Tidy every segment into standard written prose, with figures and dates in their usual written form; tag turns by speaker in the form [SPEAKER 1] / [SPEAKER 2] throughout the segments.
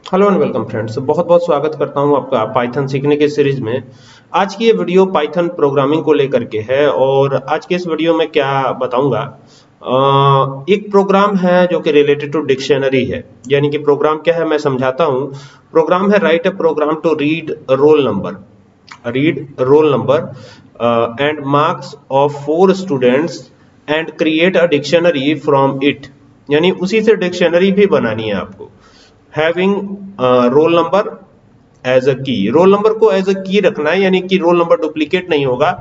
[SPEAKER 1] Hello and welcome friends, बहुत बहुत स्वागत करता हूं आपका पाइथन सीखने के सीरीज में। आज की ये वीडियो पाइथन प्रोग्रामिंग को लेकर के है और आज के इस वीडियो में क्या बताऊंगा, एक प्रोग्राम है जो कि रिलेटेड टू डिक्शनरी है। यानी कि प्रोग्राम क्या है मैं समझाता हूं। प्रोग्राम है write a program to read roll number and marks of 4 students and create a dictionary from it. यानी उसी से डिक्शनरी भी बनानी है आपको। Having roll number as a key, roll number को एज अ की रखना है, यानी कि रोल नंबर डुप्लीकेट नहीं होगा,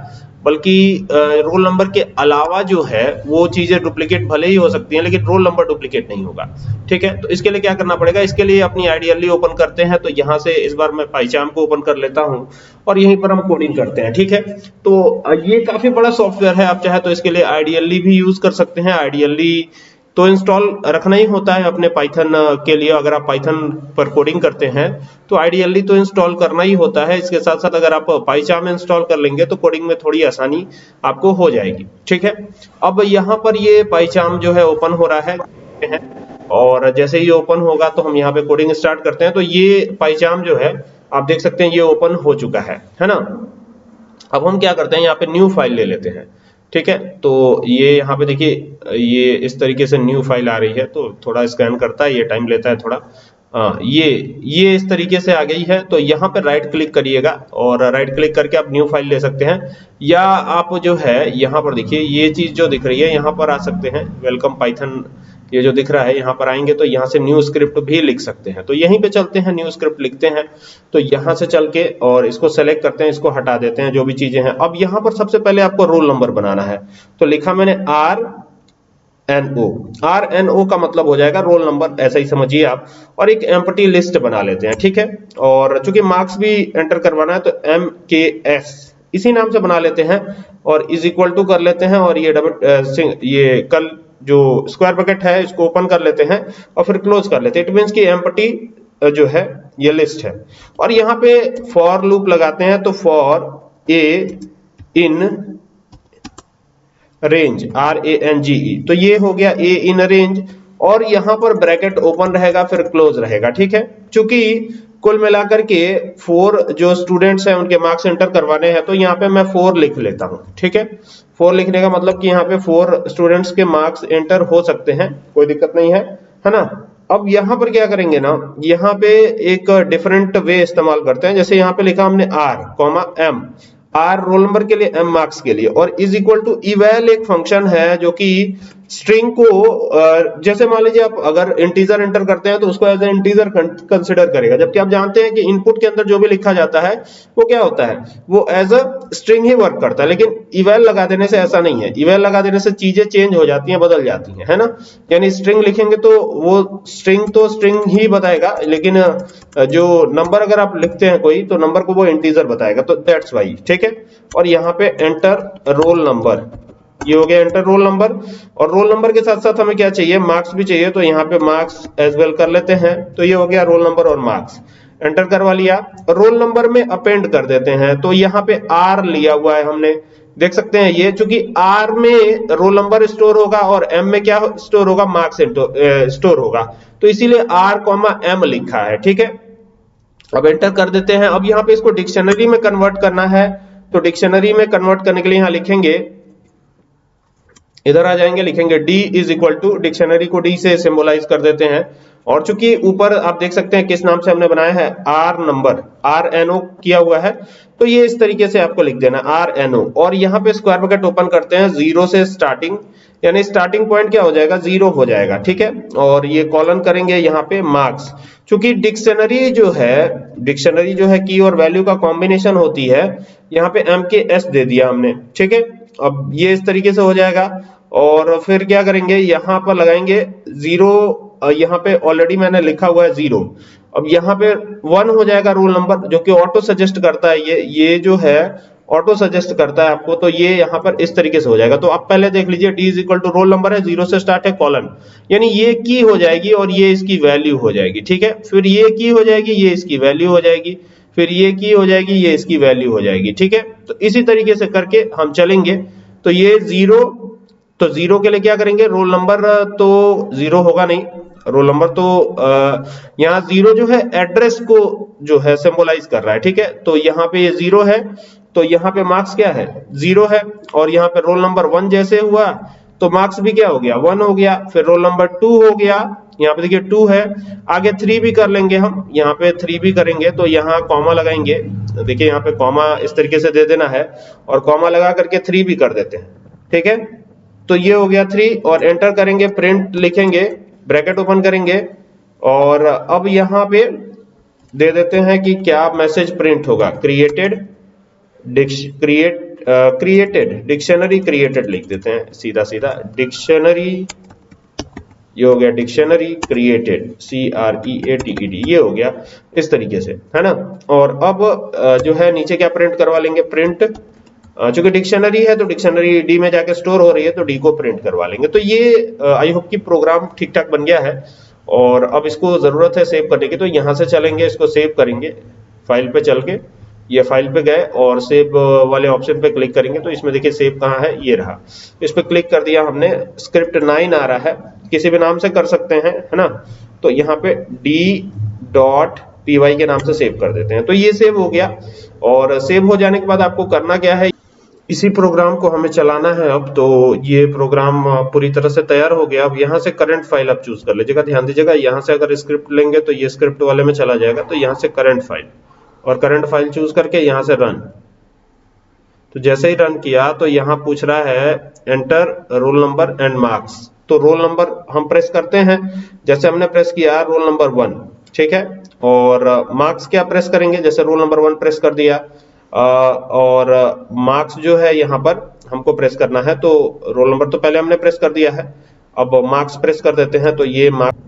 [SPEAKER 1] बल्कि रोल नंबर के अलावा जो है वो चीजें डुप्लीकेट भले ही हो सकती हैं, लेकिन रोल नंबर डुप्लीकेट नहीं होगा। ठीक है, तो इसके लिए क्या करना पड़ेगा, इसके लिए अपनी आइडियली ओपन करते हैं। तो यहाँ से इस बार मैं पाइचाम को ओपन कर लेता हूँ और यहीं पर हम कोडिंग करते हैं। ठीक है, तो ये काफी बड़ा सॉफ्टवेयर है, आप चाहे तो इसके लिए आइडियली भी यूज कर सकते हैं। आइडियली तो इंस्टॉल रखना ही होता है अपने पाइथन के लिए। अगर आप पाइथन पर कोडिंग करते हैं तो आइडियली तो इंस्टॉल करना ही होता है। इसके साथ साथ अगर आप पाइचाम इंस्टॉल कर लेंगे तो कोडिंग में थोड़ी आसानी आपको हो जाएगी। ठीक है, अब यहाँ पर ये पाइचाम जो है ओपन हो रहा है और जैसे ही ओपन होगा तो हम यहाँ पे कोडिंग स्टार्ट करते हैं। तो ये पाइचाम जो है आप देख सकते हैं ये ओपन हो चुका है ना। अब हम क्या करते हैं, यहाँ पे न्यू फाइल ले लेते हैं। ठीक है, तो ये यहाँ पे देखिए, ये इस तरीके से न्यू फाइल आ रही है, तो थोड़ा स्कैन करता है, ये टाइम लेता है थोड़ा। ये इस तरीके से आ गई है। तो यहाँ पे राइट क्लिक करिएगा और राइट क्लिक करके आप न्यू फाइल ले सकते हैं, या आप जो है यहाँ पर देखिए ये चीज जो दिख रही है यहाँ पर आ सकते हैं, वेलकम पाइथन ये जो दिख रहा है यहाँ पर आएंगे तो यहाँ से न्यू स्क्रिप्ट भी लिख सकते हैं। तो यहीं पे चलते हैं, न्यू स्क्रिप्ट लिखते हैं। तो यहाँ से चल के और इसको सेलेक्ट करते हैं, इसको हटा देते हैं जो भी चीजें हैं। अब यहाँ पर सबसे पहले आपको रोल नंबर बनाना है। तो लिखा मैंने RNO का मतलब हो जाएगा रोल नंबर, ऐसा ही समझिए आप। और एक एम्प्टी लिस्ट बना लेते हैं। ठीक है, और चूंकि मार्क्स भी एंटर करवाना है तो MKS इसी नाम से बना लेते हैं और इज इक्वल टू कर लेते हैं। और ये कल जो स्क्वायर ब्रैकेट है इसको ओपन कर लेते हैं और फिर क्लोज कर लेते हैं। इट मींस कि एम्प्टी जो है ये लिस्ट है। और यहाँ पे फॉर लूप लगाते हैं, तो for a in range RANGE, तो ये हो गया ए इन रेंज। और यहाँ पर ब्रैकेट ओपन रहेगा फिर क्लोज रहेगा। ठीक है, चूंकि कुल मिलाकर के 4 जो स्टूडेंट्स हैं उनके मार्क्स एंटर करवाने हैं, तो यहाँ पे मैं 4 लिख लेता हूँ। ठीक है, 4 लिखने का मतलब कि यहाँ पे 4 स्टूडेंट्स के मार्क्स एंटर हो सकते हैं, कोई दिक्कत नहीं है ना। अब यहाँ पर क्या करेंगे ना, यहाँ पे एक डिफरेंट वे इस्तेमाल करते हैं। जैसे यहाँ पे लिखा हमने R, R रोल नंबर के लिए, M मार्क्स के लिए, और इज इक्वल टू इवैल एक फंक्शन है जो कि स्ट्रिंग को जैसे मान लीजिए आप अगर इंटीजर एंटर करते हैं तो उसको एज ए इंटीजर कंसिडर करेगा, जबकि आप जानते हैं कि इनपुट के अंदर जो भी लिखा जाता है वो क्या होता है, वो एज अ स्ट्रिंग ही वर्क करता है। लेकिन इवैल लगा देने से ऐसा नहीं है, इवैल लगा देने से चीजें चेंज हो जाती हैं, बदल जाती हैं, है ना। यानी स्ट्रिंग लिखेंगे तो वो स्ट्रिंग ही बताएगा, लेकिन जो नंबर अगर आप लिखते हैं कोई तो नंबर को वो इंटीजर बताएगा, तो दैट्स वाई। ठीक है, और यहाँ पे एंटर रोल नंबर, ये हो गया एंटर रोल नंबर। और रोल नंबर के साथ साथ हमें क्या चाहिए, मार्क्स भी चाहिए, तो यहाँ पे मार्क्स एज वेल कर लेते हैं। तो ये हो गया रोल नंबर और मार्क्स, एंटर करवा लिया। रोल नंबर में अपेंड कर देते हैं, तो यहाँ पे R लिया हुआ है हमने, देख सकते हैं ये, चूंकि R में रोल नंबर स्टोर होगा और M में क्या स्टोर होगा, मार्क्स स्टोर होगा, तो इसीलिए R, M लिखा है। ठीक है, अब एंटर कर देते हैं। अब यहाँ पे इसको डिक्शनरी में कन्वर्ट करना है, तो डिक्शनरी में कन्वर्ट करने के लिए यहाँ लिखेंगे, इधर आ जाएंगे, लिखेंगे D is equal to, dictionary को D से सिंबलाइज कर देते हैं। और चूंकि ऊपर आप देख सकते हैं किस नाम से हमने बनाया है, RNO किया हुआ है, तो ये इस तरीके से आपको लिख देना RNO। और यहाँ पे स्क्वायर ब्रैकेट ओपन करते हैं, 0 से स्टार्टिंग, यानी स्टार्टिंग पॉइंट क्या हो जाएगा, 0 हो जाएगा। ठीक है, और ये कॉलन करेंगे यहाँ पे मार्क्स। चूंकि डिक्शनरी जो है की और वैल्यू का कॉम्बिनेशन होती है, यहाँ पे MKS दे दिया हमने। ठीक है, अब ये इस तरीके से हो जाएगा। और फिर क्या करेंगे, यहाँ पर लगाएंगे 0, यहाँ पे ऑलरेडी मैंने लिखा हुआ है 0। अब यहाँ पे 1 हो जाएगा रोल नंबर, जो कि ऑटो सजेस्ट करता है, ये जो है ऑटो सजेस्ट करता है आपको, तो ये यहाँ पर इस तरीके से हो जाएगा। तो आप पहले देख लीजिए, D is equal to roll number है, 0 से स्टार्ट है, कॉलन, यानी ये की हो जाएगी और ये इसकी वैल्यू हो जाएगी। ठीक है, फिर ये की हो जाएगी, ये इसकी वैल्यू हो जाएगी, फिर ये की हो जाएगी, ये इसकी वैल्यू हो जाएगी। ठीक है, तो इसी तरीके से करके हम चलेंगे। तो ये 0 के लिए क्या करेंगे, रोल नंबर तो 0 होगा नहीं, रोल नंबर तो यहाँ 0 जो है एड्रेस को जो है सिंबलाइज कर रहा है, ठीक है। तो यहाँ पे ये 0 है, तो यहाँ पे मार्क्स क्या है 0 है, और यहाँ पे रोल नंबर 1 जैसे हुआ तो मार्क्स भी क्या हो गया 1 हो गया। फिर रोल नंबर 2 हो गया, यहाँ पे देखिए 2 है। आगे 3 भी कर लेंगे हम, यहाँ पे 3 भी करेंगे तो यहाँ कॉमा लगाएंगे। देखिए यहाँ पे कॉमा इस तरीके से दे देना है और कॉमा लगा करके 3 भी कर देते हैं, ठीक है। तो ये हो गया 3 और एंटर करेंगे, प्रिंट लिखेंगे, ब्रैकेट ओपन करेंगे और अब यहाँ पे दे देते हैं कि क्या मैसेज प्रिंट होगा। क्रिएटेड डिक्शनरी क्रिएटेड लिख देते हैं सीधा सीधा, डिक्शनरी, ये हो गया डिक्शनरी क्रिएटेड, CREATED, ये हो गया इस तरीके से, है ना। और अब जो है नीचे क्या प्रिंट करवा लेंगे, प्रिंट, चूंकि डिक्शनरी है तो डिक्शनरी डी में जाके स्टोर हो रही है तो डी को प्रिंट करवा लेंगे। तो ये आई होप कि प्रोग्राम ठीक ठाक बन गया है और अब इसको जरूरत है सेव करने की, तो यहाँ से चलेंगे, इसको सेव करेंगे, फाइल पे चल के ये फाइल पे गए और सेव वाले ऑप्शन पे क्लिक करेंगे तो इसमें देखिए सेव कहाँ है, ये रहा, इस पे क्लिक कर दिया हमने। स्क्रिप्ट 9 आ रहा है, किसी भी नाम से कर सकते हैं, है ना। तो यहाँ पे d.py के नाम से सेव कर देते हैं, तो ये सेव हो गया। और सेव हो जाने के बाद आपको करना क्या है, इसी प्रोग्राम को हमें चलाना है अब। तो ये प्रोग्राम पूरी तरह से तैयार हो गया। अब यहाँ से करंट फाइल आप चूज कर लीजिएगा, ध्यान दीजिएगा, यहाँ से अगर स्क्रिप्ट लेंगे तो ये स्क्रिप्ट वाले में चला जाएगा, तो यहाँ से करंट फाइल, और करंट फाइल चूज करके यहाँ से रन। तो जैसे ही रन किया तो यहाँ पूछ रहा है enter role number and marks, तो रोल नंबर हम प्रेस करते हैं, जैसे हमने प्रेस किया रोल नंबर 1, ठीक है। और मार्क्स क्या प्रेस करेंगे, जैसे रोल नंबर 1 प्रेस कर दिया और मार्क्स जो है यहाँ पर हमको प्रेस करना है, तो रोल नंबर तो पहले हमने प्रेस कर दिया है, अब मार्क्स प्रेस कर देते हैं। तो ये मार्क्स,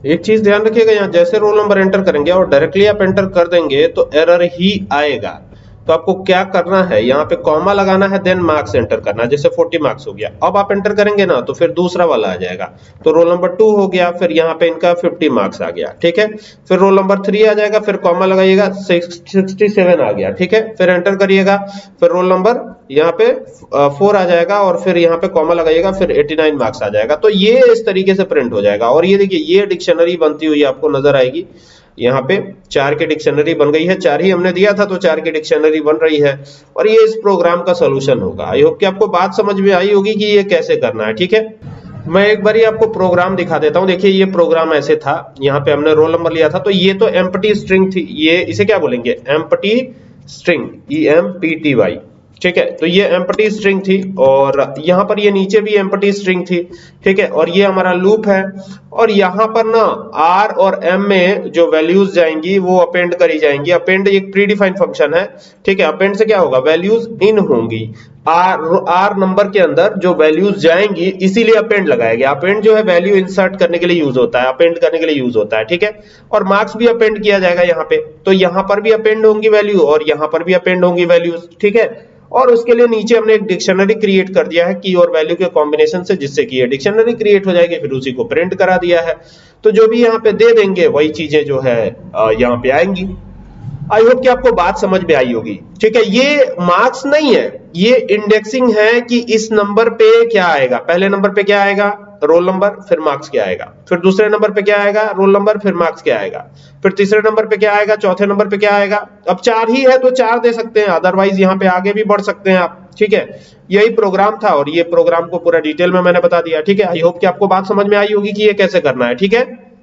[SPEAKER 1] एक चीज ध्यान रखिएगा, यहाँ जैसे रोल नंबर एंटर करेंगे और डायरेक्टली आप एंटर कर देंगे तो एरर ही आएगा। तो आपको क्या करना है, यहाँ पे कॉमा लगाना है, देन मार्क्स एंटर करना है। जैसे 40 मार्क्स हो गया, अब आप एंटर करेंगे ना तो फिर दूसरा वाला आ जाएगा, तो रोल नंबर 2 हो गया, फिर यहाँ पे इनका 50 मार्क्स आ गया, ठीक है। फिर रोल नंबर 3 आ जाएगा, फिर कॉमा लगाइएगा, 67 आ गया, ठीक है। फिर एंटर करिएगा, फिर रोल नंबर यहाँ पे 4 आ जाएगा और फिर यहाँ पे कॉमा लगाइएगा, फिर 89 मार्क्स आ जाएगा। तो ये इस तरीके से प्रिंट हो जाएगा। और ये देखिए ये डिक्शनरी बनती हुई आपको नजर आएगी, यहाँ पे 4 की डिक्शनरी बन गई है, 4 ही हमने दिया था तो 4 की डिक्शनरी बन रही है। और ये इस प्रोग्राम का सोल्यूशन होगा। आई होप कि आपको बात समझ में आई होगी कि ये कैसे करना है, ठीक है। मैं एक बार आपको प्रोग्राम दिखा देता हूँ। देखिए ये प्रोग्राम ऐसे था, यहाँ पे हमने रोल नंबर लिया था, तो ये तो एम्प्टी स्ट्रिंग थी, ये इसे क्या बोलेंगे, एम्प्टी स्ट्रिंग, EMPTY, ठीक है। तो ये एम्प्टी स्ट्रिंग थी और यहाँ पर ये नीचे भी एम्प्टी स्ट्रिंग थी, ठीक है। और ये हमारा लूप है और यहाँ पर ना R और M में जो वैल्यूज जाएंगी वो अपेंड करी जाएंगी। अपेंड एक प्रीडिफाइंड फंक्शन है, ठीक है। अपेंड से क्या होगा, वैल्यूज इन होंगी, R नंबर के अंदर जो वैल्यूज जाएंगी, इसीलिए अपेंड लगाया गया। अपेंड जो है वैल्यू इंसर्ट करने के लिए यूज होता है, अपेंड करने के लिए यूज होता है, ठीक है। और मार्क्स भी अपेंड किया जाएगा यहाँ पे, तो यहाँ पर भी अपेंड होंगी वैल्यू और यहाँ पर भी अपेंड होंगी वैल्यूज, ठीक है। और उसके लिए नीचे हमने एक डिक्शनरी क्रिएट कर दिया है की और वैल्यू के कॉम्बिनेशन से, जिससे कि ये डिक्शनरी क्रिएट हो जाएगी, फिर उसी को प्रिंट करा दिया है। तो जो भी यहाँ पे दे देंगे वही चीजें जो है यहाँ पे आएंगी। आई होप कि आपको बात समझ में आई होगी, ठीक है। ये मार्क्स नहीं है, ये इंडेक्सिंग है कि इस नंबर पे क्या आएगा, पहले नंबर पे क्या आएगा, रोल नंबर, फिर मार्क्स क्या आएगा, फिर दूसरे नंबर पे क्या आएगा, रोल नंबर, फिर मार्क्स क्या आएगा, फिर तीसरे नंबर पे क्या आएगा, चौथे नंबर पे क्या आएगा। अब 4 ही है तो 4 दे सकते हैं, अदरवाइज यहाँ पे आगे भी बढ़ सकते हैं आप, ठीक है। यही प्रोग्राम था और ये प्रोग्राम को पूरा डिटेल में मैंने बता दिया, ठीक है। आई होप कि आपको बात समझ में आई होगी कि ये कैसे करना है, ठीक है।